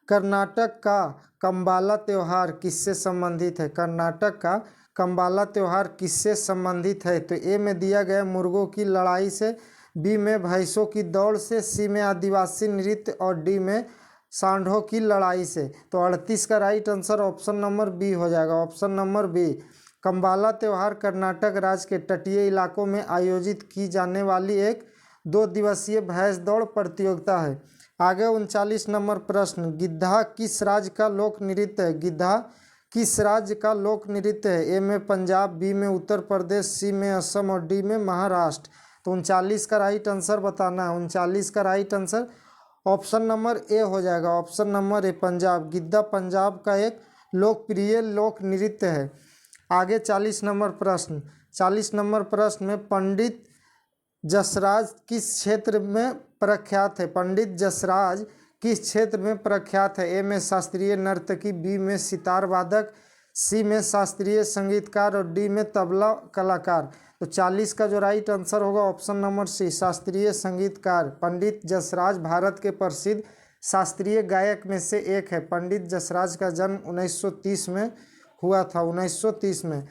कर्नाटक का कंबाला त्यौहार किससे संबंधित है? कर्नाटक का कंबाला त्यौहार किससे संबंधित है? तो ए में दिया गया मुर्गों की लड़ाई से, बी में भैंसों की दौड़ से, सी में आदिवासी नृत्य और डी में सांडों की लड़ाई से। तो 38 का right answer option number B हो जाएगा, ऑप्शन नंबर बी, कंबाला त्यौहार कर्नाटक राज्य के तटीय इलाकों में आयोजित की जाने वाली एक 2 दिवसीय भैंस दौड़ प्रतियोगिता है। आगे 39 नंबर प्रश्न। गिद्धा किस राज्य का लोक नृत्य है? गिद्धा किस राज्य का लोक नृत्य है? ए में पंजाब, बी में उत्तर प्रदेश, सी में असम और डी में महाराष्ट्र। तो 39 का राइट आंसर बताना है। 39 का right answer option number A हो जाएगा, ऑप्शन नंबर ए, पंजाब। गिद्धा पंजाब का एक लोकप्रिय लोक नृत्य है। आगे 40 नंबर प्रश्न। 40 नंबर प्रश्न में पंडित जसराज किस क्षेत्र में प्रख्यात है? पंडित जसराज किस क्षेत्र में प्रख्यात है? ए में शास्त्रीय नर्तकी, बी में सितार वादक, सी में शास्त्रीय संगीतकार और डी में तबला कलाकार। तो 40 का जो राइट आंसर होगा ऑप्शन नंबर सी, शास्त्रीय संगीतकार। पंडित जसराज भारत के प्रसिद्ध शास्त्रीय गायक में से एक है। पंडित जसराज का जन्म 1930 में हुआ था, 1930 में।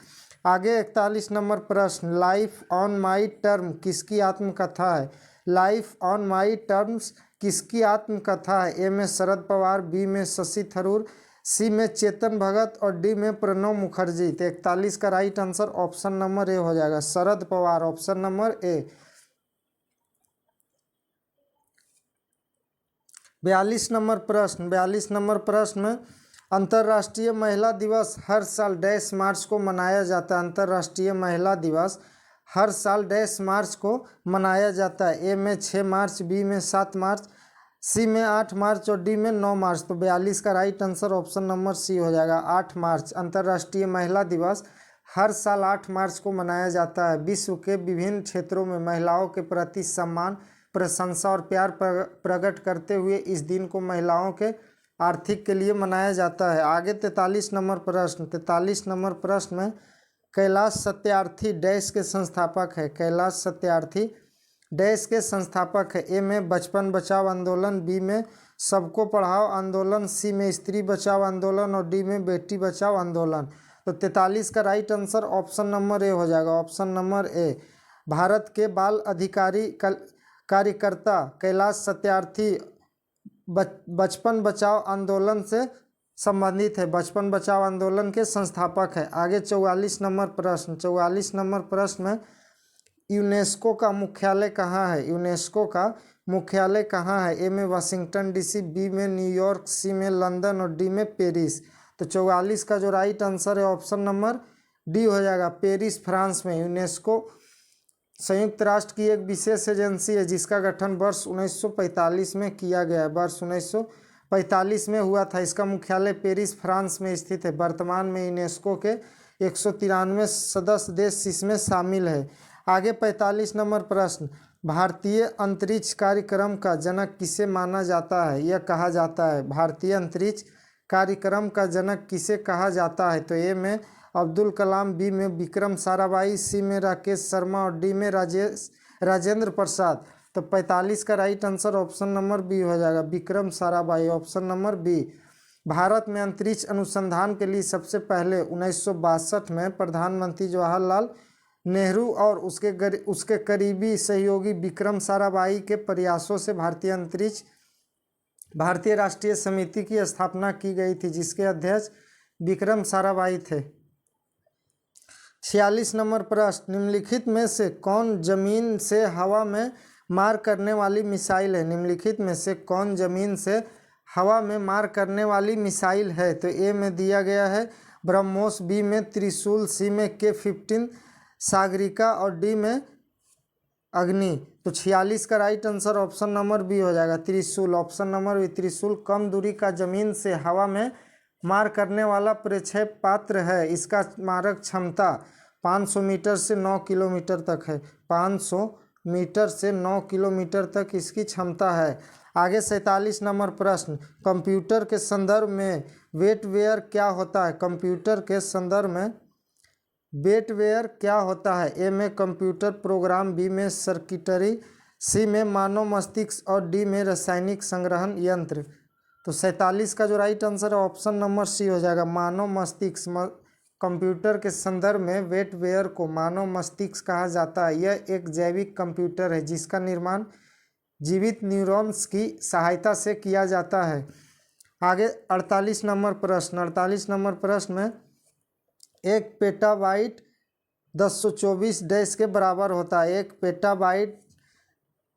आगे 41 नंबर प्रश्न, लाइफ ऑन माई टर्म किसकी आत्मकथा है? लाइफ ऑन माई टर्म्स किसकी आत्मकथा है? ए में शरद पवार, बी में शशि थरूर, सी में चेतन भगत और डी में प्रणब मुखर्जी। तो 41 का right answer option number A हो जाएगा, Sharad Pawar, option number A. 42 number प्रश्न, 42 नंबर प्रश्न में अंतर्राष्ट्रीय महिला दिवस हर साल डैश मार्च को मनाया जाता है? अंतर्राष्ट्रीय महिला दिवस हर साल डैश मार्च को मनाया जाता है? ए में 6 मार्च, बी में 7 मार्च, सी में 8 मार्च और डी में 9 मार्च। तो 42 का right answer option number C हो जाएगा, 8 मार्च। अंतर्राष्ट्रीय महिला दिवस हर साल 8 मार्च को मनाया जाता है। विश्व के विभिन्न क्षेत्रों में महिलाओं के प्रति सम्मान, प्रशंसा और प्यार प्रकट करते हुए इस दिन को महिलाओं के आर्थिक के लिए मनाया जाता है। आगे 43 नंबर प्रश्न, 43 नंबर प्रश्न में कैलाश सत्यार्थी डैश के संस्थापक है? कैलाश सत्यार्थी डैश के संस्थापक है? ए में बचपन बचाओ आंदोलन, बी में सबको पढ़ाओ आंदोलन, सी में स्त्री बचाओ आंदोलन और डी में बेटी बचाओ आंदोलन। तो 43 का right answer option number A हो जाएगा, ऑप्शन नंबर ए। भारत के बाल अधिकारी कार्यकर्ता कैलाश सत्यार्थी बचपन बचाओ आंदोलन से संबंधित है, बचपन बचाओ आंदोलन के संस्थापक है। आगे 44 नंबर प्रश्न, 44 नंबर प्रश्न में यूनेस्को का मुख्यालय कहाँ है? यूनेस्को का मुख्यालय कहाँ है? ए में वाशिंगटन डीसी, बी में न्यूयॉर्क, सी में लंदन और डी में पेरिस। तो 44 का जो राइट आंसर है ऑप्शन नंबर डी हो जाएगा, पेरिस फ्रांस में। यूनेस्को संयुक्त राष्ट्र की एक विशेष एजेंसी है जिसका गठन वर्ष 1945 में किया गया है, वर्ष 1945 में हुआ था। इसका मुख्यालय पेरिस फ्रांस में स्थित है। वर्तमान में यूनेस्को के 193 सदस्य देश इसमें शामिल है। आगे 45 नंबर प्रश्न, भारतीय अंतरिक्ष कार्यक्रम का जनक किसे माना जाता है? यह कहा जाता है भारतीय अंतरिक्ष कार्यक्रम का जनक किसे कहा जाता है? तो ए में अब्दुल कलाम, बी में विक्रम साराभाई, सी में राकेश शर्मा और डी में राजेंद्र प्रसाद। तो 45 का right answer option number B हो जाएगा, Vikram Sarabhai, option number B. Bharat में अंतरिक्ष अनुसंधान के लिए सबसे पहले 1962 में प्रधानमंत्री जवाहरलाल नेहरू और उसके करीबी सहयोगी विक्रम साराभाई के प्रयासों से भारतीय राष्ट्रीय समिति की स्थापना की गई थी जिसके अध्यक्ष विक्रम साराभाई थे। 46 नंबर प्रश्न, निम्नलिखित में से कौन जमीन से हवा में मार करने वाली मिसाइल है? निम्नलिखित में से कौन जमीन से हवा में मार करने वाली मिसाइल है? तो ए में दिया गया है ब्रह्मोस, बी में त्रिशूल, सी में K-15 सागरिका और डी में अग्नि। तो 46 का right answer option number B हो जाएगा, त्रिशूल, ऑप्शन नंबर बी, त्रिशूल कम दूरी का जमीन से हवा में मार करने वाला प्रक्षेप पात्र है। इसका मारक क्षमता 500 मीटर से 9 किलोमीटर तक है, 500 मीटर से 9 किलोमीटर तक इसकी क्षमता है। आगे 47 नंबर प्रश्न, कंप्यूटर के संदर्भ में वेटवेयर क्या होता है? कंप्यूटर के संदर्भ में वेटवेयर क्या होता है? ए में कंप्यूटर प्रोग्राम, बी में सर्किटरी, सी में मानव मस्तिष्क और डी में रासायनिक संग्रहण यंत्र। तो 47 का जो राइट आंसर है ऑप्शन नंबर सी हो जाएगा, मानव मस्तिष्क। कंप्यूटर के संदर्भ में वेटवेयर को मानव मस्तिष्क कहा जाता है। यह एक जैविक कंप्यूटर है जिसका निर्माण जीवित न्यूरॉन्स की सहायता से किया जाता है। आगे 48 नंबर प्रश्न, 48 नंबर प्रश्न में एक पेटाबाइट 1024 डैश के बराबर होता है। एक पेटाबाइट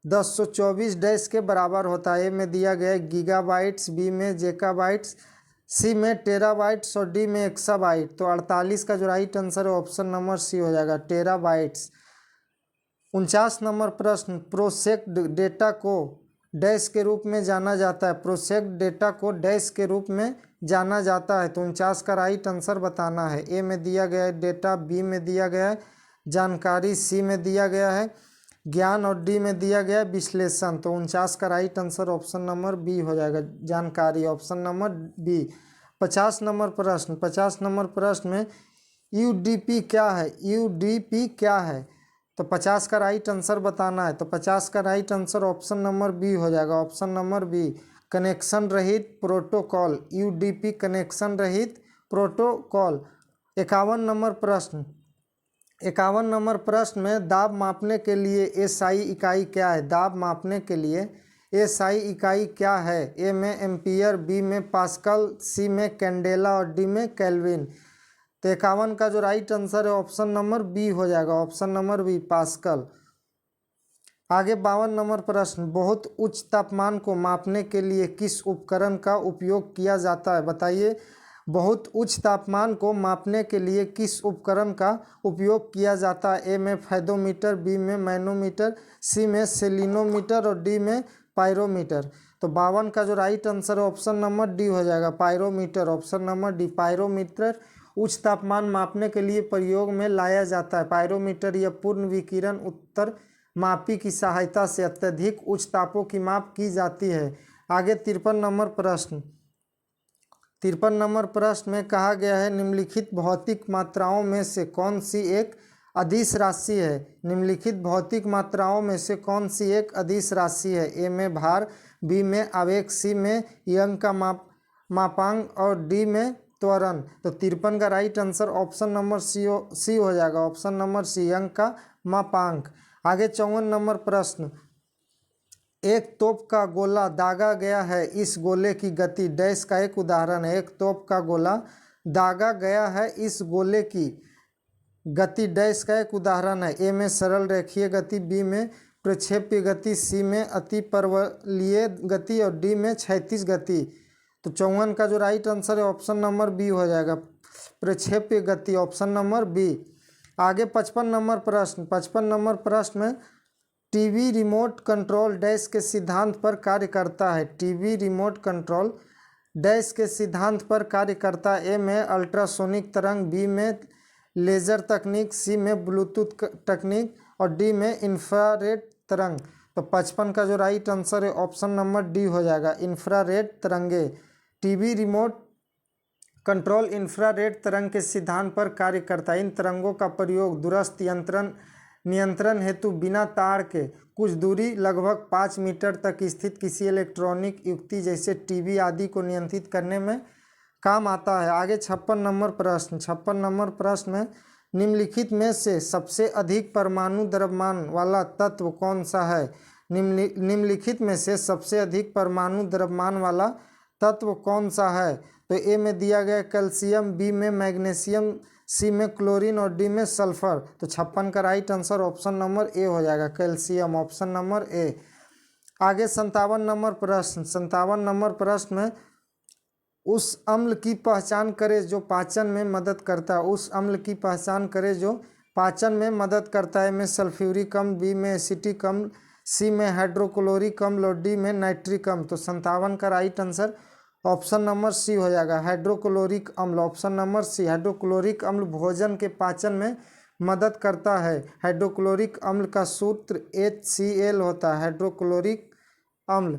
1024 डैश के बराबर होता है। ए में दिया गया है गीगाबाइट्स, बी में जेकाबाइट्स, सी में टेराबाइट्स और डी में एक्साबाइट। तो 48 का जो राइट आंसर है ऑप्शन नंबर सी हो जाएगा, टेराबाइट्स। 49 नंबर प्रश्न, प्रोसेस्ड डेटा को डैश के रूप में जाना जाता है। प्रोसेस्ड डेटा को डैश के रूप में जाना जाता है। तो 49 का राइट आंसर बताना है। ए में दिया गया है डेटा, बी में दिया गया है जानकारी, सी में दिया गया है ज्ञान और डी में दिया गया विश्लेषण। तो 49 का right answer option number B हो जाएगा, जानकारी, ऑप्शन नंबर बी। 50 नंबर प्रश्न में यूडीपी क्या है, यूडीपी क्या है? तो 50 का राइट आंसर बताना है। तो 50 का right answer option number B हो जाएगा, ऑप्शन नंबर बी, कनेक्शन रहित प्रोटोकॉल, यूडीपी कनेक्शन रहित प्रोटोकॉल। 51 नंबर प्रश्न में दाब मापने के लिए एसआई इकाई क्या है? दाब मापने के लिए एसआई इकाई क्या है? ए में एम्पियर, बी में पास्कल, सी में कैंडेला और डी में केल्विन। तो 51 का जो राइट आंसर है ऑप्शन नंबर बी हो जाएगा, ऑप्शन नंबर बी, पास्कल। आगे 52 नंबर प्रश्न, बहुत उच्च तापमान को मापने के लिए किस उपकरण का उपयोग किया जाता है? बताइए, बहुत उच्च तापमान को मापने के लिए किस उपकरण का उपयोग किया जाता है? ए में फेदोमीटर, बी में मैनोमीटर, सी में सेलिनोमीटर और डी में पायरोमीटर। तो 52 का जो राइट आंसर है ऑप्शन नंबर डी हो जाएगा, pyrometer, option number D, pyrometer उच्च तापमान मापने के लिए प्रयोग में लाया जाता है। पायरोमीटर यह पूर्ण विकिरण उत्तर मापी की सहायता से अत्यधिक उच्च तापों की माप की जाती है। आगे 53 नंबर प्रश्न में कहा गया है, निम्नलिखित भौतिक मात्राओं में से कौन सी एक अदिश राशि है? निम्नलिखित भौतिक मात्राओं में से कौन सी एक अदिश राशि है? ए में भार, बी में आवेग, सी में यंग का मापांक और डी में त्वरण। तो 53 का right answer option number C हो जाएगा, ऑप्शन नंबर सी, यंग का मापांक। आगे 54 नंबर प्रश्न, एक तोप का गोला दागा गया है, इस गोले की गति डैश का एक उदाहरण है। एक तोप का गोला दागा गया है, इस गोले की गति डैश का एक उदाहरण है। ए में सरल रेखीय गति, बी में प्रक्षेप्य गति, सी में अतिपर्वलीय गति और डी में क्षैतिज गति। तो 54 का जो राइट आंसर है ऑप्शन नंबर बी हो जाएगा, प्रक्षेप्य गति, ऑप्शन नंबर बी। आगे 55 नंबर प्रश्न में टीवी रिमोट कंट्रोल डैश के सिद्धांत पर कार्य करता है। टीवी रिमोट कंट्रोल डैश के सिद्धांत पर कार्य करता है। ए में अल्ट्रासोनिक तरंग, बी में लेजर तकनीक, सी में ब्लूटूथ तकनीक और डी में इंफ्रारेड तरंग। तो 55 का जो राइट आंसर है ऑप्शन नंबर डी हो जाएगा, इंफ्रारेड तरंगे। टीवी रिमोट कंट्रोल इंफ्रारेड तरंग के सिद्धांत पर कार्य करता है। इन तरंगों का प्रयोग दूरस्थ नियंत्रण हेतु बिना तार के कुछ दूरी लगभग 5 मीटर तक स्थित किसी इलेक्ट्रॉनिक युक्ति जैसे टीवी आदि को नियंत्रित करने में काम आता है। आगे 56 नंबर प्रश्न में निम्नलिखित में से सबसे अधिक परमाणु द्रव्यमान वाला तत्व कौन सा है? निम्नलिखित में से सबसे अधिक परमाणु द्रव्यमान वाला तत्व कौन सा है? तो ए में दिया गया कैल्शियम, बी में मैग्नीशियम, सी में क्लोरीन और डी में सल्फर। तो 56 का right answer option number A हो जाएगा, कैल्शियम, ऑप्शन नंबर ए। आगे 57 नंबर प्रश्न में उस अम्ल की पहचान करें जो पाचन में मदद करता है। उस अम्ल की पहचान करें जो पाचन में मदद करता है। में सल्फ्यूरिक अम्ल, बी में एसिटिक अम्ल, सी में हाइड्रोक्लोरिक अम्ल और डी में नाइट्रिक अम्ल। तो 57 का right answer option number C हो जाएगा, हाइड्रोक्लोरिक अम्ल, ऑप्शन नंबर सी। हाइड्रोक्लोरिक अम्ल भोजन के पाचन में मदद करता है। हाइड्रोक्लोरिक अम्ल का सूत्र HCl होता है, हाइड्रोक्लोरिक अम्ल।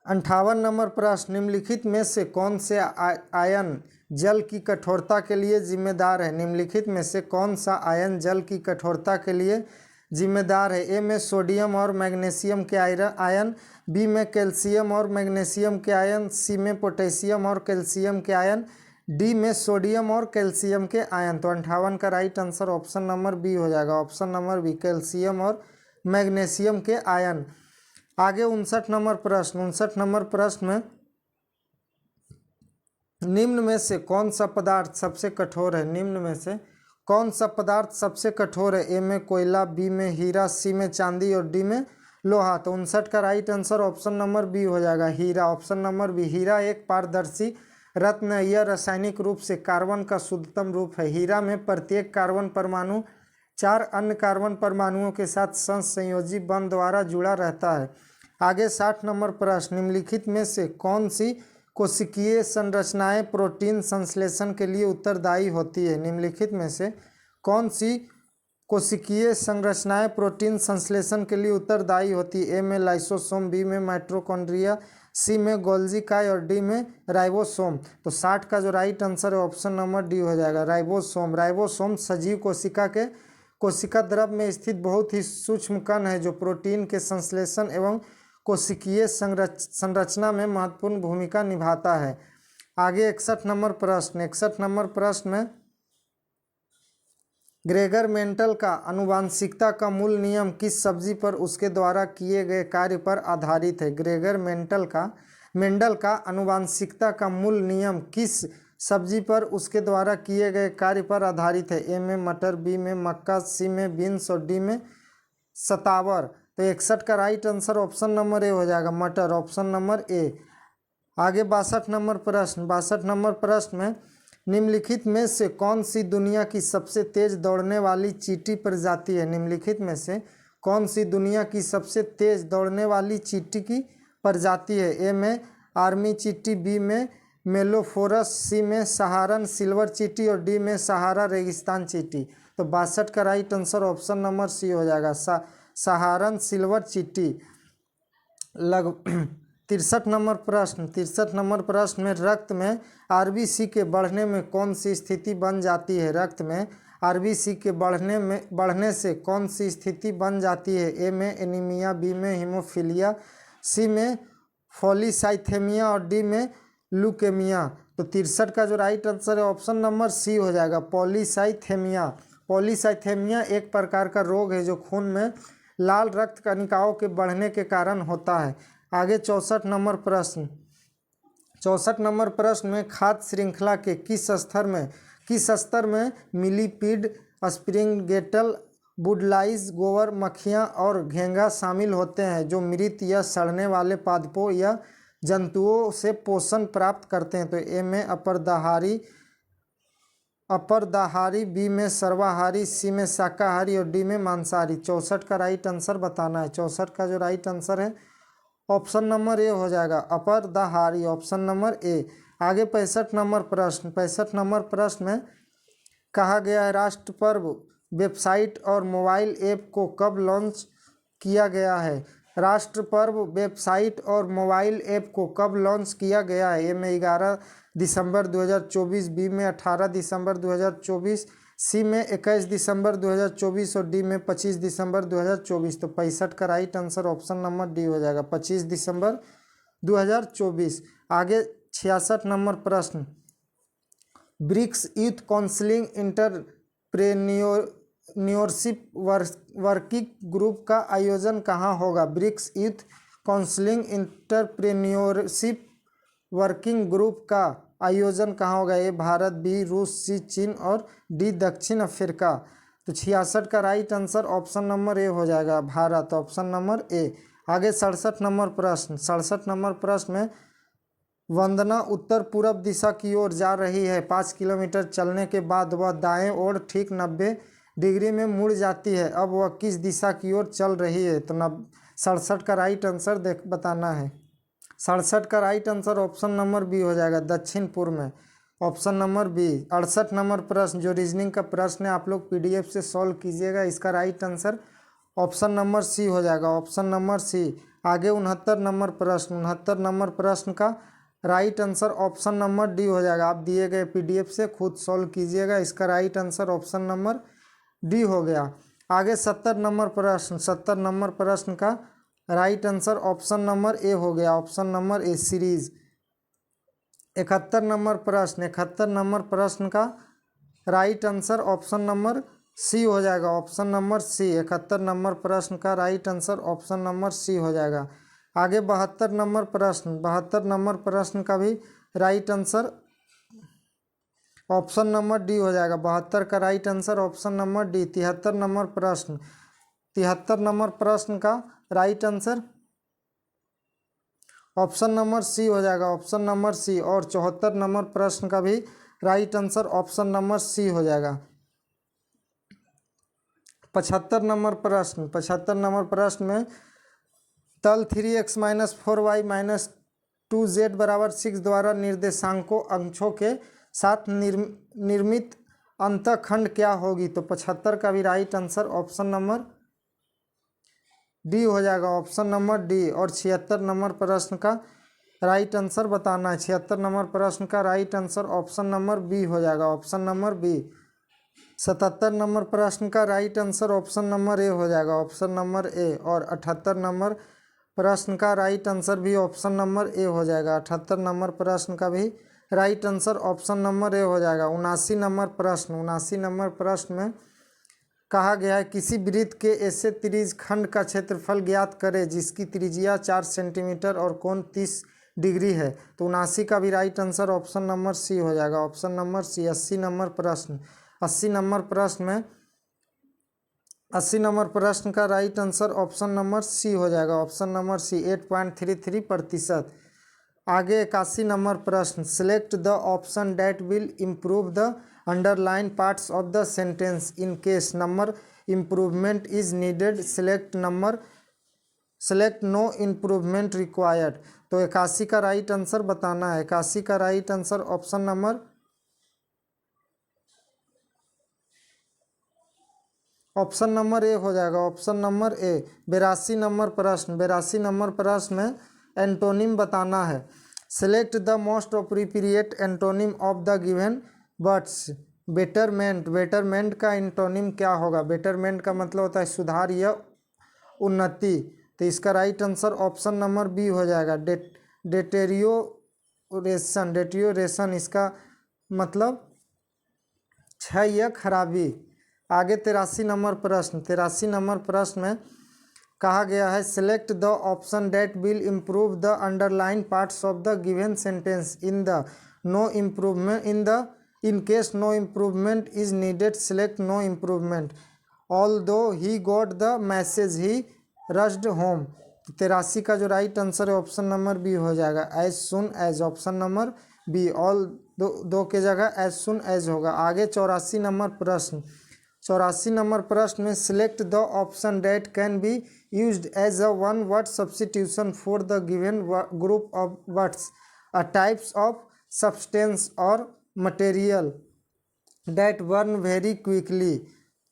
58 नंबर प्रश्न, निम्नलिखित में से कौन से आयन जल की कठोरता के लिए जिम्मेदार है? निम्नलिखित में से कौन सा आयन जल की कठोरता के लिए जिम्मेदार है? ए में सोडियम और मैग्नीशियम के आयन, बी में कैल्शियम और मैग्नीशियम के आयन, सी में पोटेशियम और कैल्शियम के आयन, डी में सोडियम और कैल्शियम के आयन। तो 58 का right answer option number B हो जाएगा, ऑप्शन नंबर बी, कैल्शियम और मैग्नीशियम के आयन। आगे 59 नंबर प्रश्न में निम्न में से कौन सा पदार्थ सबसे कठोर है? निम्न में से कौन सा पदार्थ सबसे कठोर है? ए में कोयला, बी में हीरा, सी में चांदी और डी में लोहा। तो 59 का right answer option number B हो जाएगा, हीरा, ऑप्शन नंबर बी। हीरा एक पारदर्शी रत्न है। यह रासायनिक रूप से कार्बन का शुद्धतम रूप है। हीरा में प्रत्येक कार्बन परमाणु 4 अन्य कार्बन परमाणुओं के साथ संयोजी बंध द्वारा जुड़ा रहता है। आगे 60 नंबर प्रश्न, निम्नलिखित में से कौन सी कोशिकीय संरचनाएं प्रोटीन संश्लेषण के लिए उत्तरदायी होती है? निम्नलिखित में से कौन सी कोशिकीय संरचनाएं प्रोटीन संश्लेषण के लिए उत्तरदायी होती है? ए में लाइसोसोम, बी में माइटोकॉन्ड्रिया, सी में गोल्जी काय और डी में राइबोसोम। तो 60 का जो राइट आंसर है ऑप्शन नंबर डी हो जाएगा, राइबोसोम। राइबोसोम सजीव कोशिका द्रव में स्थित बहुत ही सूक्ष्म कण है जो प्रोटीन के संश्लेषण एवं कोशिकीय संरचना में महत्वपूर्ण भूमिका निभाता है। आगे 61 नंबर प्रश्न में ग्रेगर मेंडल का आनुवांशिकता का मूल नियम किस सब्जी पर उसके द्वारा किए गए कार्य पर आधारित है? ग्रेगर मेंडल का आनुवांशिकता का मूल नियम किस सब्जी पर उसके द्वारा किए गए कार्य पर आधारित है? ए में मटर, बी में मक्का, सी में बीन्स और डी में सतावर। तो 61 का right answer option number A हो जाएगा, मटर, ऑप्शन नंबर ए। आगे 62 नंबर प्रश्न में निम्नलिखित में से कौन सी दुनिया की सबसे तेज दौड़ने वाली चींटी प्रजाति है? निम्नलिखित में से कौन सी दुनिया की सबसे तेज दौड़ने वाली चींटी की प्रजाति है? ए में आर्मी चींटी, बी में मेलोफोरस, सी में सहारन सिल्वर चींटी और डी में सहारा रेगिस्तान चींटी। तो 62 का right answer option number C हो जाएगा, सहारन सिल्वर चींटी। 63 नंबर प्रश्न में रक्त में आरबीसी के बढ़ने में कौन सी स्थिति बन जाती है? रक्त में आरबीसी के बढ़ने से कौन सी स्थिति बन जाती है? ए में एनीमिया, बी में हीमोफीलिया, सी में पॉलीसाइथेमिया और डी में ल्यूकेमिया। तो 63 का जो राइट आंसर है ऑप्शन नंबर सी हो जाएगा, पॉलीसाइथेमिया। पॉलीसाइथेमिया एक प्रकार का रोग है जो खून में लाल रक्त कणिकाओं के बढ़ने के कारण होता है। आगे 64 नंबर प्रश्न में खाद्य श्रृंखला के किस स्तर में मिलीपीड, स्प्रिंगेटल, वुडलाइस, गोबर मक्खियाँ और घोंघा शामिल होते हैं जो मृत या सड़ने वाले पादपों या जंतुओं से पोषण प्राप्त करते हैं? तो ए में अपरदाहारी, बी में सर्वाहारी, सी में शाकाहारी और डी में मांसाहारी। 64 का राइट आंसर बताना है। 64 का जो राइट आंसर है ऑप्शन नंबर ए हो जाएगा, अपरदाहारी, ऑप्शन नंबर ए। आगे 65 नंबर प्रश्न में कहा गया है राष्ट्र पर्व वेबसाइट और मोबाइल ऐप को कब लॉन्च किया गया है? राष्ट्र पर्व वेबसाइट और मोबाइल ऐप को कब लॉन्च किया गया है? ए में 11 दिसंबर 2024, बी में 18 दिसंबर 2024, सी में 21 दिसंबर 2024 और डी में 25 दिसंबर 2024। तो 65 का right answer option number D हो जाएगा, 25 दिसंबर 2024। आगे 66 नंबर प्रश्न BRICS youth counselling entrepreneurship working group का आयोजन कहाँ होगा? BRICS youth counselling entrepreneurship working group का आयोजन कहाँ होगा? ए भारत, बी रूस, सी चीन और डी दक्षिण अफ्रीका। तो 66 का right answer option number A हो जाएगा, भारत, ऑप्शन नंबर ए। आगे 67 नंबर प्रश्न में वंदना उत्तर पूर्व दिशा की ओर जा रही है। 5 किलोमीटर चलने के बाद वह दाएं ओर ठीक 90 डिग्री में मुड़ जाती है। अब वह किस दिशा की ओर चल रही है? तो 67 का राइट आंसर बताना है। 67 का right answer option number B हो जाएगा, दक्षिण पूर्व में, ऑप्शन नंबर बी। 68 नंबर प्रश्न जो रीजनिंग का प्रश्न है आप लोग पीडीएफ से सॉल्व कीजिएगा, इसका right answer option number C हो जाएगा, ऑप्शन नंबर सी। आगे 69 नंबर प्रश्न का right answer option number D हो जाएगा। आप दिए गए पीडीएफ से खुद सॉल्व कीजिएगा, इसका right answer option number D हो गया। आगे 70 नंबर प्रश्न का right answer option number A हो गया, option number A, series. 71 number प्रश्न का right answer option number C हो जाएगा, ऑप्शन नंबर सी। 71 नंबर प्रश्न का right answer option number C हो जाएगा। आगे 72 नंबर प्रश्न का भी right answer option number D हो जाएगा, 72 का right answer option number D. 73 number प्रश्न का right answer option number C हो जाएगा, ऑप्शन नंबर सी। और 74 नंबर प्रश्न का भी right answer option number C हो जाएगा। 75 नंबर प्रश्न में तल 3x - 4y - 2z = 6 द्वारा निर्देशांकों अंशों के साथ निर्मित अंतःखंड क्या होगी? तो 75 का भी right answer option number D हो जाएगा, ऑप्शन नंबर डी। और 76 नंबर प्रश्न का राइट आंसर बताना है। 76 नंबर प्रश्न का right answer option number B हो जाएगा, ऑप्शन नंबर बी। 77 नंबर प्रश्न का right answer option number A हो जाएगा, ऑप्शन नंबर ए। और 78 नंबर प्रश्न का राइट आंसर भी ऑप्शन नंबर ए हो जाएगा। 78 नंबर प्रश्न का भी right answer option number A हो जाएगा। 79 नंबर प्रश्न में कहा गया है किसी वृत्त के ऐसे त्रिज्य खंड का क्षेत्रफल ज्ञात करें जिसकी त्रिज्या 4 सेंटीमीटर और कोण 30 डिग्री है। तो 79 का भी right answer option number C हो जाएगा, ऑप्शन नंबर सी। 80 नंबर प्रश्न 80 नंबर प्रश्न में 80 नंबर प्रश्न का right answer option number C हो जाएगा, ऑप्शन नंबर सी। 8.33%। आगे 81 नंबर प्रश्न select the option that will improve the underline parts of the sentence in case number improvement is needed, select no improvement required. तो 81 का right answer बताना है। 81 का right answer option number A हो जाएगा, option number ए। 82 number प्रश्न में antonym बताना है। Select the most appropriate antonym of the given words. Betterment का एंटोनिम क्या होगा? बेटरमेंट का मतलब होता है सुधार या उन्नति। तो इसका right answer option number B हो जाएगा, डेटेरियोरेशन इसका मतलब क्षय या खराबी। आगे 83 नंबर प्रश्न में कहा गया है select the option that will improve the underline parts of the given sentence in case no improvement is needed, select no improvement. Although he got the message he rushed home. 83 का जो right answer है option number B हो जाएगा, as soon as, option number B. Although के जगह as soon as होगा। आगे 84 number प्रश्न में select the option that can be used as a one word substitution for the given group of words, a types of substance और material that burn very quickly.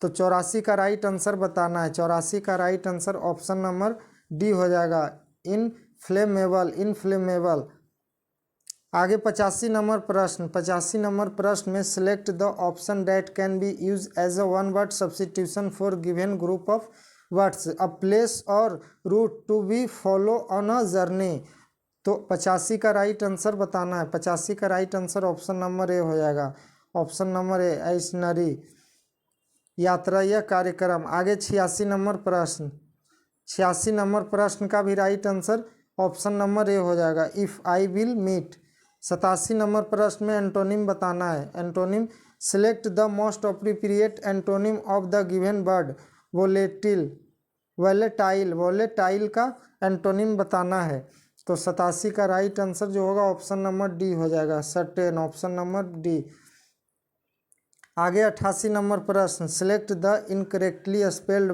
तो 84 का right answer बताना है। 84 का right answer option number D हो जाएगा, inflammable. आगे 85 number प्रश्न में select the option that can be use as a one word substitution for given group of words, a place और route to be follow on a journey. तो 85 का right answer बताना है। 85 का right answer option number A हो जाएगा, option number ए, आइसनरी, यात्रा या कार्यक्रम। आगे 86 नंबर प्रश्न का भी right answer option number A हो जाएगा, if I will meet. 87 number प्रश्न में एंटोनिम बताना है। Antonym select the most appropriate antonym of the given word. Volatile का एंटोनिम बताना है। तो 87 का राइट आंसर जो होगा ऑप्शन नंबर डी हो जाएगा, सर्टेन, ऑप्शन नंबर डी। आगे 88 नंबर प्रश्न select the incorrectly spelled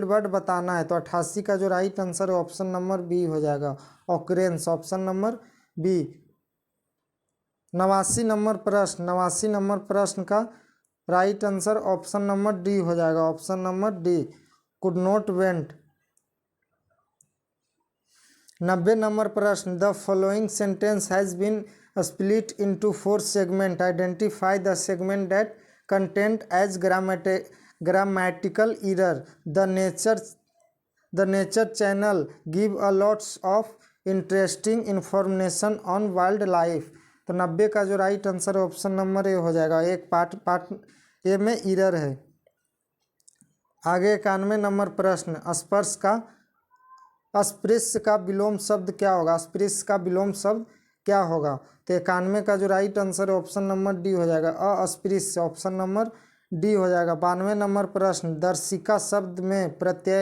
word बताना है। तो 88 का जो राइट आंसर है ऑप्शन नंबर बी हो जाएगा, occurrence, option number B. 89 number प्रश्न का right answer option number D हो जाएगा, option number D, could not went. 90 number प्रश्न the following sentence has been split into 4 segments. Identify the segment that content as grammatical error. The nature channel give a lots of interesting information on wildlife. तो 90 का जो right answer है option number A हो जाएगा, एक part A में error है। आगे 91 नंबर प्रश्न अस्पृश्य का विलोम शब्द क्या होगा? अस्पृश्य का विलोम शब्द क्या होगा? तो 91 का जो राइट आंसर है ऑप्शन नंबर डी हो जाएगा, अस्पृश्य, ऑप्शन नंबर डी हो जाएगा। 92 नंबर प्रश्न दर्शिका शब्द में प्रत्यय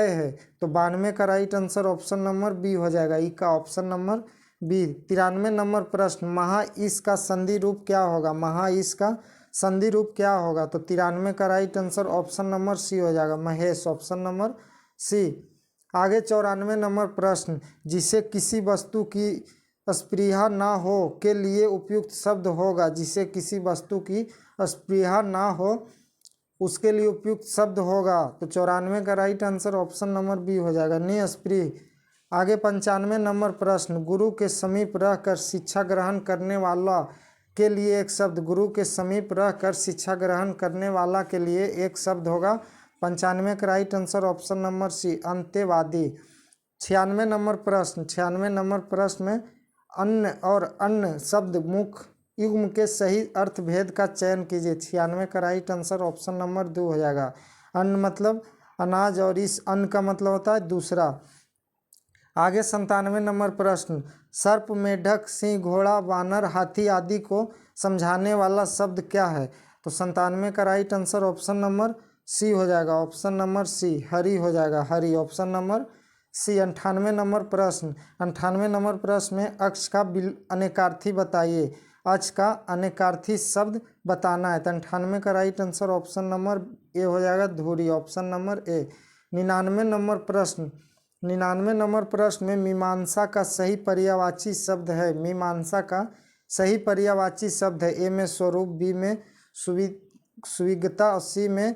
है, तो 92 का right answer option number B हो जाएगा, ई का, ऑप्शन नंबर बी। 93 नंबर प्रश्न महाईश का संधि रूप क्या होगा? तो 93 का right answer option number C हो जाएगा, महेश, ऑप्शन नंबर सी। आगे 94 नंबर प्रश्न जिसे किसी वस्तु की स्पृहा ना हो के लिए उपयुक्त शब्द होगा। जिसे किसी वस्तु की स्पृहा ना हो उसके लिए उपयुक्त शब्द होगा। तो 94 का right answer option number B हो जाएगा, निस्पृह। आगे 95 नंबर प्रश्न, गुरु के समीप रहकर शिक्षा ग्रहण करने वाला के लिए एक शब्द। गुरु के समीप रहकर शिक्षा ग्रहण करने वाला के लिए एक शब्द होगा। 95 का right answer option number C, अंत्यवादी। 96 नंबर प्रश्न, 96 नंबर प्रश्न में अन्न और अन्न शब्द मुख युग्म के सही अर्थ भेद का चयन कीजिए। 96 का राइट आंसर ऑप्शन नंबर 2 हो जाएगा। अन्न मतलब अनाज और इस अन्न का मतलब होता है दूसरा। आगे 97 नंबर प्रश्न, सर्प, मेढक, सिंह, घोड़ा, वानर, हाथी आदि को समझाने वाला शब्द क्या है। तो 97 का right answer option number C हो जाएगा, ऑप्शन नंबर सी, हरि हो जाएगा, Hari, option number C. 98 number प्रश्न, 98 नंबर प्रश्न में अक्ष का अनेकार्थी बताइए। अक्ष का अनेकार्थी शब्द बताना है। तो 98 का right answer option number A हो जाएगा, धुरी, ऑप्शन नंबर ए। 99 नंबर प्रश्न, 99 नंबर प्रश्न में मीमांसा का सही पर्यायवाची शब्द है। मीमांसा का सही पर्यायवाची शब्द है। ए में स्वरूप, बी में सुविज्ञता, सी में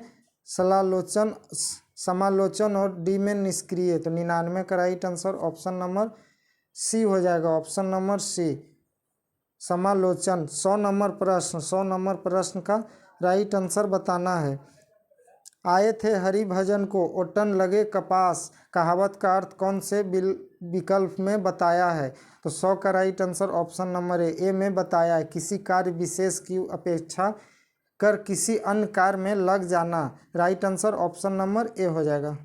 समालोचन और डी में निष्क्रिय। तो 99 का right answer option number C हो जाएगा, ऑप्शन नंबर सी, समालोचन। 100 नंबर प्रश्न, 100 नंबर प्रश्न का राइट आंसर बताना है। आए थे हरि भजन को ओटन लगे कपास, कहावत का अर्थ कौन से विकल्प में बताया है। तो 100 का राइट आंसर ऑप्शन नंबर ए में बताया है, किसी कार्य विशेष की अपेक्षा कर किसी अन्य कार्य में लग जाना। Right answer option number A हो जाएगा।